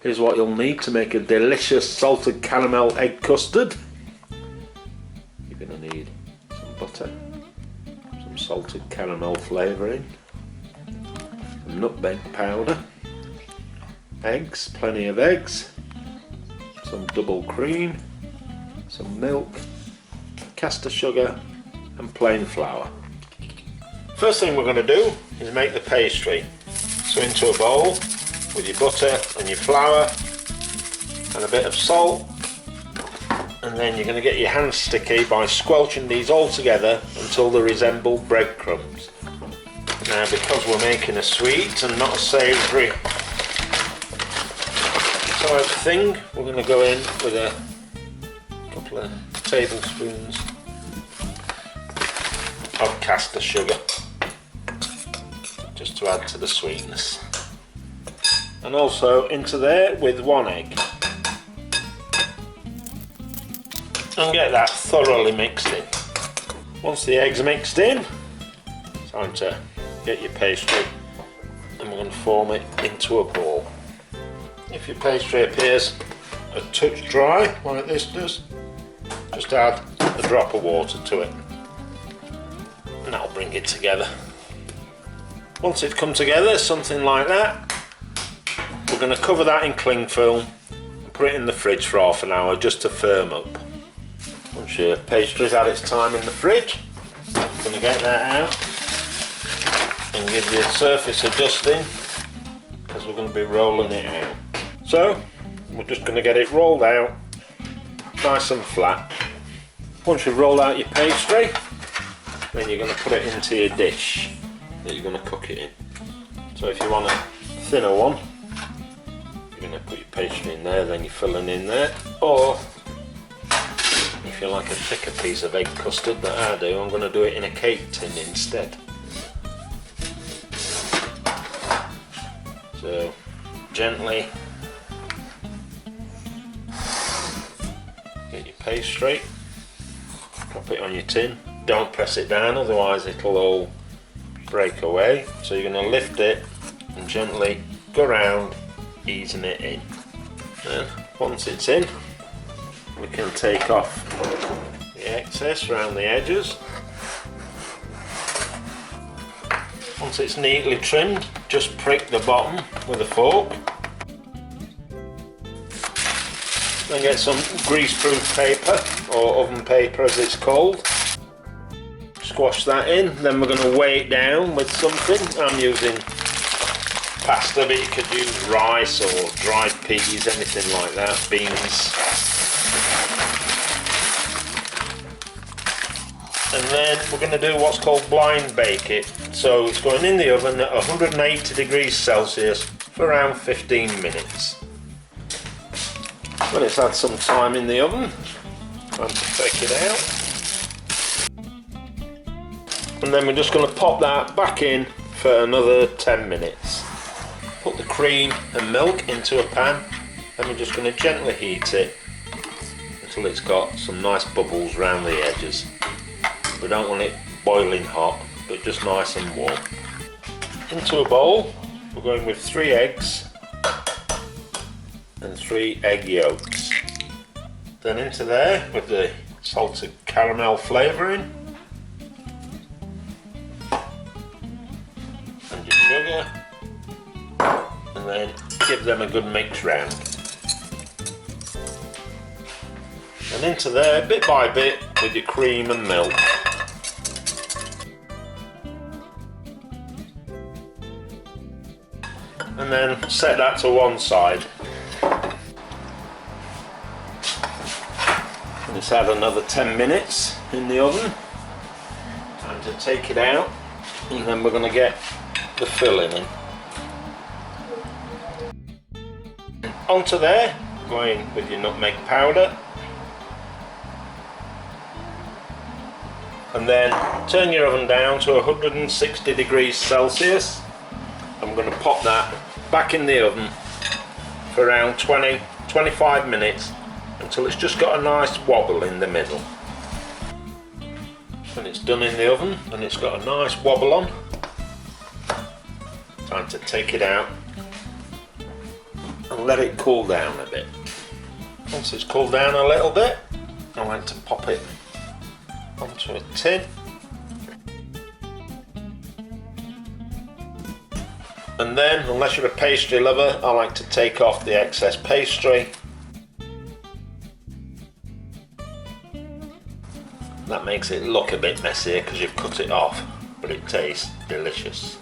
Here's what you'll need to make a delicious salted caramel egg custard. You're going to need some butter, some salted caramel flavouring, some nutmeg powder, eggs, plenty of eggs, some double cream, some milk, caster sugar and plain flour. First thing we're going to do is make the pastry. So into a bowl with your butter and your flour and a bit of salt, and then you're going to get your hands sticky by squelching these all together until they resemble breadcrumbs. Now, because we're making a sweet and not a savoury type thing, we're going to go in with a couple of tablespoons of caster sugar, just to add to the sweetness, and also into there with 1 egg, and get that thoroughly mixed in. Once the egg's mixed in, time to get your pastry, and we're going to form it into a ball. If your pastry appears a touch dry like this does, just add a drop of water to it and that'll bring it together. Once it's come together, something like that, we're going to cover that in cling film and put it in the fridge for half an hour just to firm up. Once your pastry's had its time in the fridge, I'm going to get that out and give you a surface of dusting, because we're going to be rolling it out. So we're just going to get it rolled out nice and flat. Once you've rolled out your pastry, then you're going to put it into your dish that you're going to cook it in. So if you want a thinner one, you're going to put your pastry in there, then you're filling in there. Or if you like a thicker piece of egg custard that I do, I'm going to do it in a cake tin instead. So gently get your pastry, drop it on your tin. Don't press it down, otherwise it'll all break away. So you're going to lift it and gently go around, easing it in. And once it's in, we can take off the excess around the edges. Once it's neatly trimmed, just prick the bottom with a fork. Then get some grease-proof paper, or oven paper as it's called. Squash that in, then we're going to weigh it down with something. I'm using pasta, but you could use rice or dried peas, anything like that, beans. And then we're going to do what's called blind bake it. So it's going in the oven at 180 degrees Celsius for around 15 minutes. When it's had some time in the oven, time to take it out. And then we're just going to pop that back in for another 10 minutes. Put the cream and milk into a pan, and we're just going to gently heat it until it's got some nice bubbles around the edges. We don't want it boiling hot, but just nice and warm. Into a bowl, we're going with 3 eggs and 3 egg yolks. Then into there with the salted caramel flavouring and your sugar, and then give them a good mix round. And into there, bit by bit, with your cream and milk. And then set that to one side. And it's had another 10 minutes in the oven. Time to take it out, and then we're going to get the filling in. Onto there, going with your nutmeg powder. And then turn your oven down to 160 degrees Celsius. I'm going to pop that back in the oven for around 20-25 minutes until it's just got a nice wobble in the middle. When it's done in the oven and it's got a nice wobble on, time to take it out and let it cool down a bit. Once it's cooled down a little bit, I'm going to pop it onto a tin. And then, unless you're a pastry lover, I like to take off the excess pastry. That makes it look a bit messier because you've cut it off, but it tastes delicious.